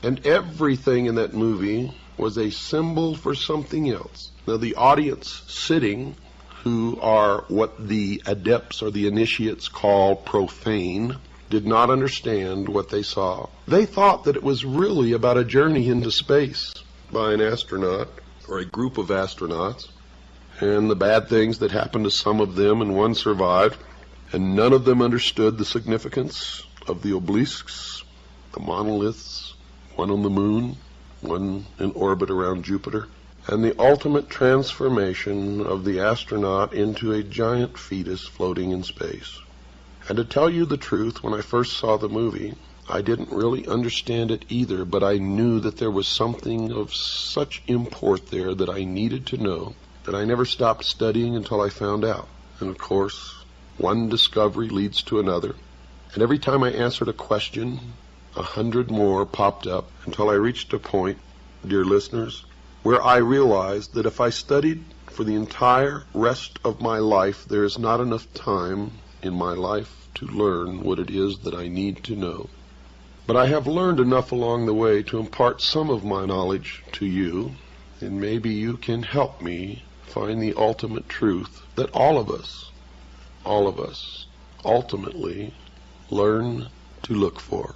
And everything in that movie was a symbol for something else. Now, the audience sitting, who are what the adepts or the initiates call profane, did not understand what they saw. They thought that it was really about a journey into space by an astronaut or a group of astronauts, and the bad things that happened to some of them, and one survived, and none of them understood the significance of the obelisks, the monoliths, one on the moon, one in orbit around Jupiter, and the ultimate transformation of the astronaut into a giant fetus floating in space. And to tell you the truth, when I first saw the movie, I didn't really understand it either, but I knew that there was something of such import there that I needed to know, that I never stopped studying until I found out. And of course, one discovery leads to another, and every time I answered a question, 100 more popped up until I reached a point, dear listeners, where I realized that if I studied for the entire rest of my life, there is not enough time in my life to learn what it is that I need to know. But I have learned enough along the way to impart some of my knowledge to you, and maybe you can help me find the ultimate truth that all of us, ultimately learn to look for.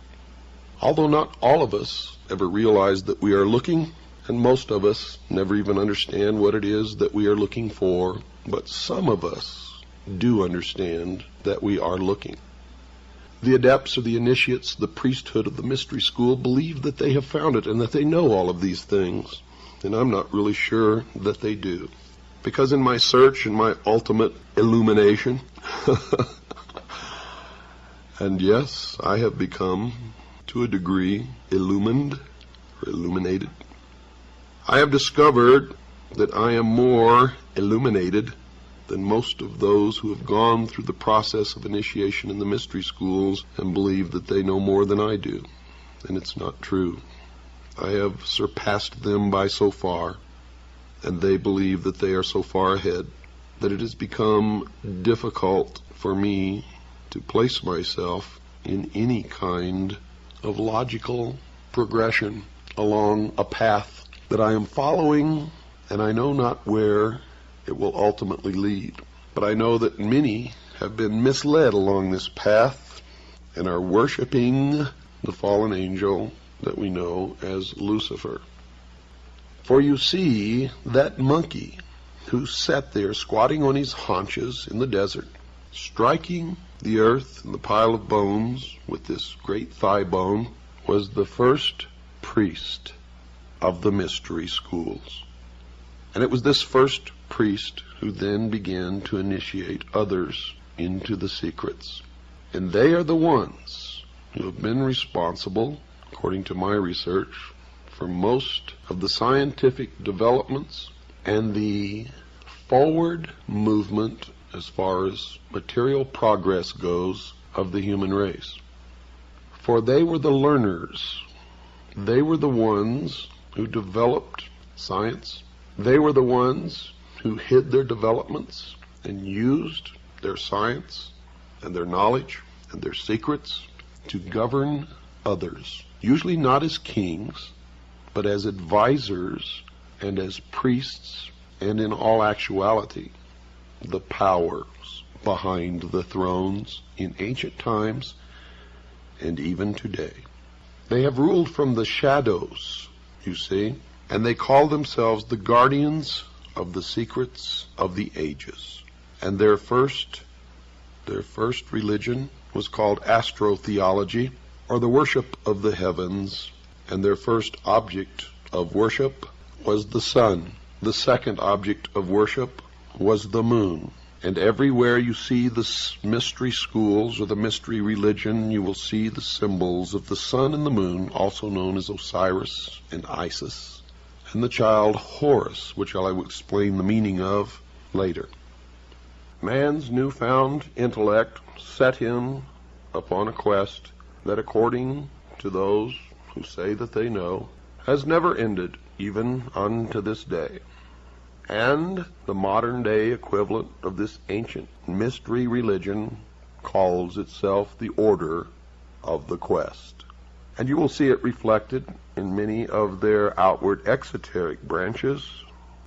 Although not all of us ever realize that we are looking, and most of us never even understand what it is that we are looking for, but some of us do understand that we are looking. The adepts or the initiates, the priesthood of the mystery school, believe that they have found it and that they know all of these things, and I'm not really sure that they do. Because in my search and my ultimate illumination, and yes, I have become, to a degree, illumined or illuminated, I have discovered that I am more illuminated than most of those who have gone through the process of initiation in the mystery schools and believe that they know more than I do. And it's not true. I have surpassed them by so far, and they believe that they are so far ahead that it has become difficult for me to place myself in any kind of logical progression along a path that I am following, and I know not where it will ultimately lead. But I know that many have been misled along this path and are worshiping the fallen angel that we know as Lucifer. For you see, that monkey who sat there squatting on his haunches in the desert, striking the earth and the pile of bones with this great thigh bone, was the first priest of the mystery schools. And it was this first priest who then began to initiate others into the secrets. And they are the ones who have been responsible, according to my research, for most of the scientific developments and the forward movement as far as material progress goes of the human race. For they were the learners. They were the ones who developed science. They were the ones who hid their developments and used their science and their knowledge and their secrets to govern others, usually not as kings, but as advisors and as priests, and in all actuality, the powers behind the thrones in ancient times and even today. They have ruled from the shadows, you see, and they call themselves the guardians of the secrets of the ages. And their first religion was called astrotheology, or the worship of the heavens, and their first object of worship was the sun. The second object of worship was the moon. And everywhere you see the mystery schools or the mystery religion, you will see the symbols of the sun and the moon, also known as Osiris and Isis, and the child Horus, which I will explain the meaning of later. Man's newfound intellect set him upon a quest that, according to those who say that they know, has never ended, even unto this day. And the modern-day equivalent of this ancient mystery religion calls itself the Order of the Quest. And you will see it reflected in many of their outward exoteric branches,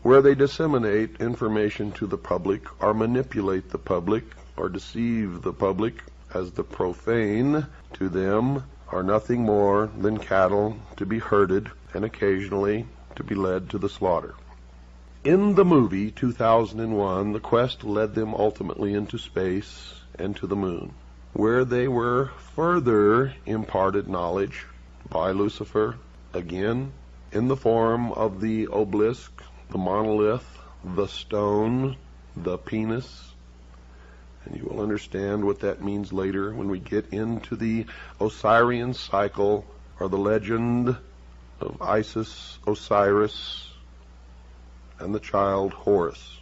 where they disseminate information to the public, or manipulate the public, or deceive the public, as the profane to them are nothing more than cattle to be herded and occasionally to be led to the slaughter. In the movie 2001, the quest led them ultimately into space and to the moon, where they were further imparted knowledge by Lucifer, again in the form of the obelisk, the monolith, the stone, the penis. And you will understand what that means later when we get into the Osirian cycle, or the legend of Isis, Osiris, and the child Horus.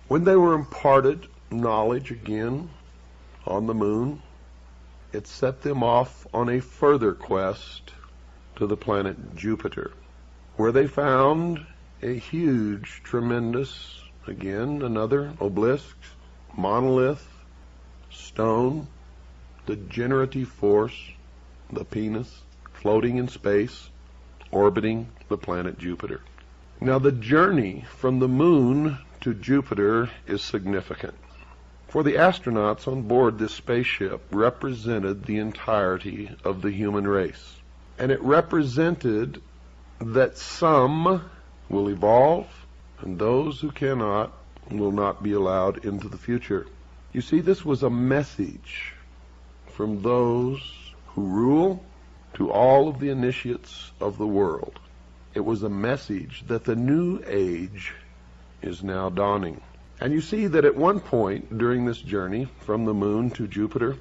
When they were imparted knowledge again on the moon, it set them off on a further quest to the planet Jupiter, where they found a huge, tremendous, again, another obelisk, monolith, stone, the generative force, the penis, floating in space, orbiting the planet Jupiter. Now, the journey from the moon to Jupiter is significant, for the astronauts on board this spaceship represented the entirety of the human race. And it represented that some will evolve, and those who cannot will not be allowed into the future. You see, this was a message from those who rule to all of the initiates of the world. It was a message that the new age is now dawning. And you see that at one point during this journey from the moon to Jupiter,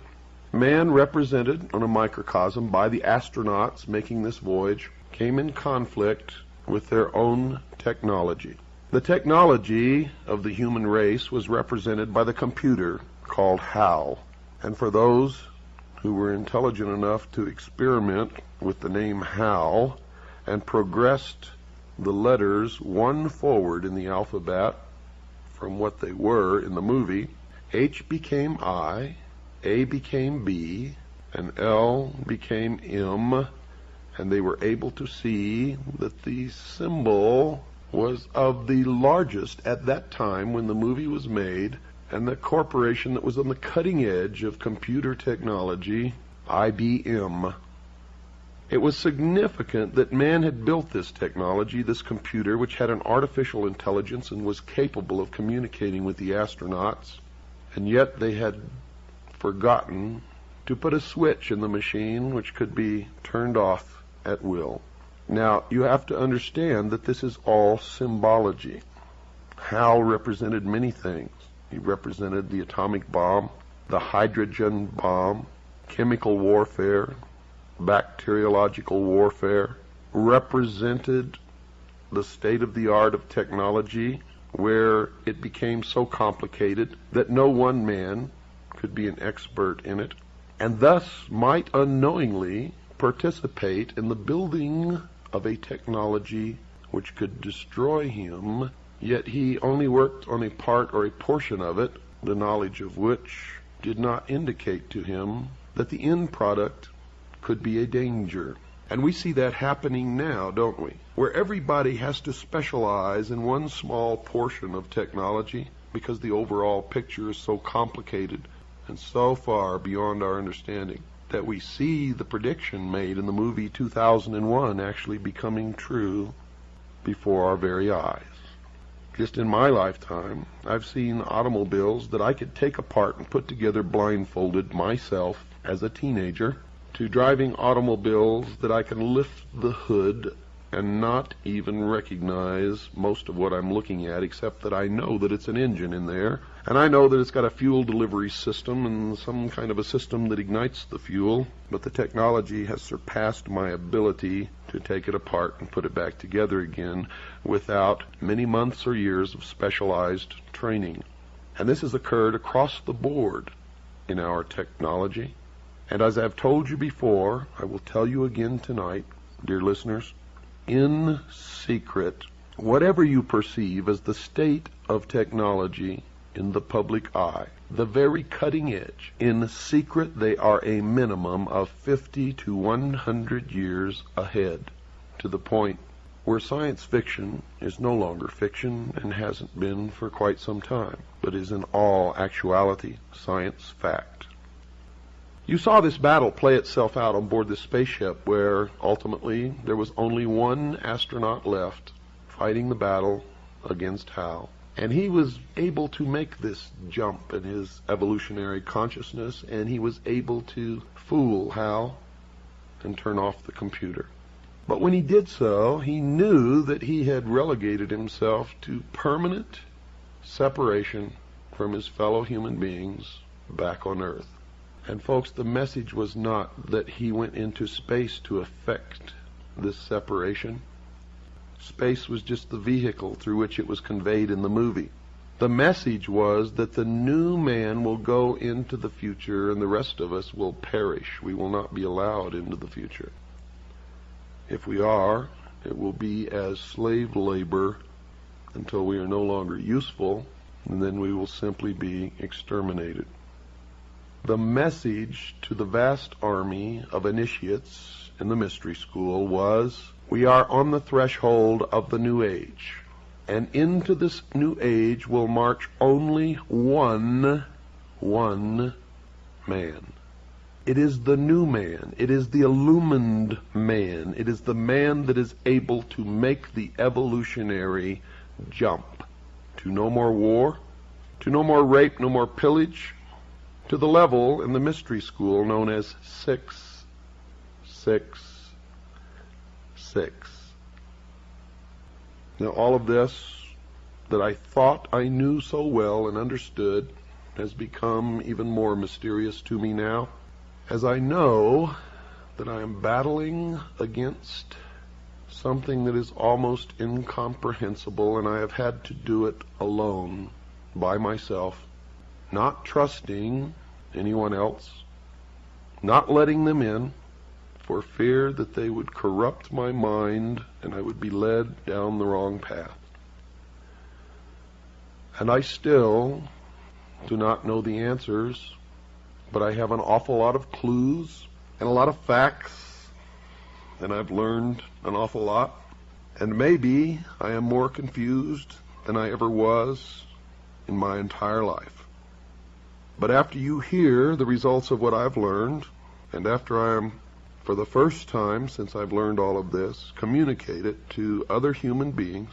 man, represented on a microcosm by the astronauts making this voyage, came in conflict with their own technology. The technology of the human race was represented by the computer called HAL. And for those who were intelligent enough to experiment with the name HAL and progressed the letters one forward in the alphabet from what they were in the movie, H became I, A became B, and L became M, and they were able to see that the symbol was of the largest at that time when the movie was made, and the corporation that was on the cutting edge of computer technology, IBM. It was significant that man had built this technology, this computer, which had an artificial intelligence and was capable of communicating with the astronauts, and yet they had forgotten to put a switch in the machine which could be turned off at will. Now, you have to understand that this is all symbology. Hal represented many things. He represented the atomic bomb, the hydrogen bomb, chemical warfare, bacteriological warfare, represented the state of the art of technology, where it became so complicated that no one man could be an expert in it, and thus might unknowingly participate in the building of a technology which could destroy him, yet he only worked on a part or a portion of it, the knowledge of which did not indicate to him that the end product could be a danger. And we see that happening now, don't we? Where everybody has to specialize in one small portion of technology because the overall picture is so complicated and so far beyond our understanding that we see the prediction made in the movie 2001 actually becoming true before our very eyes. Just in my lifetime, I've seen automobiles that I could take apart and put together blindfolded myself as a teenager, to driving automobiles that I can lift the hood and not even recognize most of what I'm looking at, except that I know that it's an engine in there, and I know that it's got a fuel delivery system and some kind of a system that ignites the fuel, but the technology has surpassed my ability to take it apart and put it back together again without many months or years of specialized training. And this has occurred across the board in our technology. And as I've told you before, I will tell you again tonight, dear listeners, in secret, whatever you perceive as the state of technology in the public eye, the very cutting edge. In secret, they are a minimum of 50 to 100 years ahead, to the point where science fiction is no longer fiction and hasn't been for quite some time, but is in all actuality science fact. You saw this battle play itself out on board this spaceship, where ultimately there was only one astronaut left fighting the battle against Hal. And he was able to make this jump in his evolutionary consciousness, and he was able to fool Hal and turn off the computer. But when he did so, he knew that he had relegated himself to permanent separation from his fellow human beings back on Earth. And folks, the message was not that he went into space to effect this separation. Space was just the vehicle through which it was conveyed in the movie. The message was that the new man will go into the future and the rest of us will perish. We will not be allowed into the future. If we are, it will be as slave labor until we are no longer useful, and then we will simply be exterminated. The message to the vast army of initiates in the mystery school was, we are on the threshold of the new age, and into this new age will march only one man. It is the new man. It is the illumined man. It is the man that is able to make the evolutionary jump to no more war, to no more rape, no more pillage, to the level in the mystery school known as 666. Now, all of this that I thought I knew so well and understood has become even more mysterious to me now, as I know that I am battling against something that is almost incomprehensible, and I have had to do it alone, by myself, not trusting anyone else, not letting them in, for fear that they would corrupt my mind and I would be led down the wrong path. And I still do not know the answers, but I have an awful lot of clues and a lot of facts, and I've learned an awful lot. And maybe I am more confused than I ever was in my entire life. But after you hear the results of what I've learned, and after I am, for the first time since I've learned all of this, communicate it to other human beings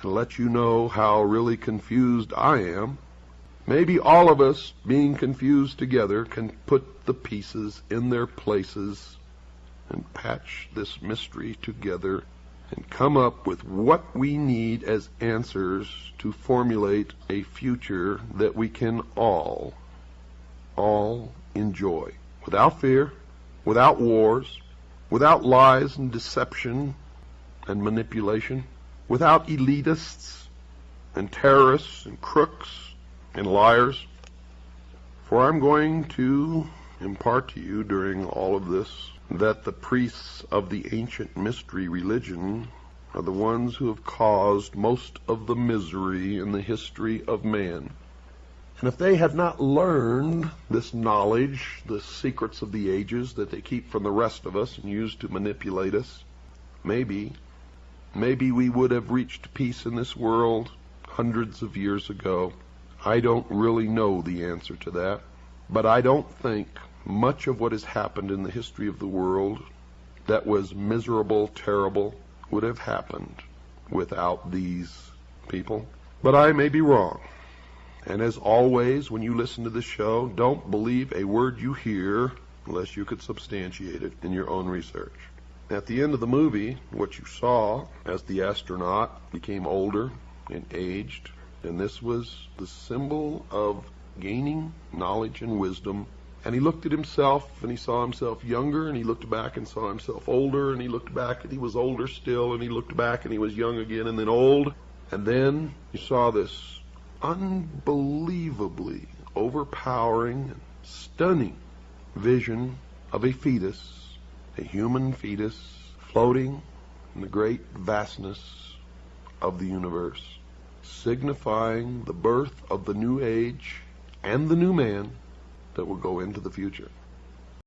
and let you know how really confused I am, maybe all of us being confused together can put the pieces in their places and patch this mystery together and come up with what we need as answers to formulate a future that we can all enjoy, without fear, without wars, without lies and deception and manipulation, without elitists and terrorists and crooks and liars. For I'm going to impart to you during all of this that the priests of the ancient mystery religion are the ones who have caused most of the misery in the history of man. And if they had not learned this knowledge, the secrets of the ages that they keep from the rest of us and use to manipulate us, maybe we would have reached peace in this world hundreds of years ago. I don't really know the answer to that, but I don't think much of what has happened in the history of the world that was miserable, terrible, would have happened without these people. But I may be wrong. And as always, when you listen to this show, don't believe a word you hear unless you could substantiate it in your own research. At the end of the movie, what you saw as the astronaut became older and aged, and this was the symbol of gaining knowledge and wisdom. And he looked at himself, and he saw himself younger, and he looked back and saw himself older, and he looked back and he was older still, and he looked back and he was young again and then old. And then you saw this unbelievably overpowering, stunning vision of a fetus, a human fetus, floating in the great vastness of the universe. signifying the birth of the new age and the new man that will go into the future.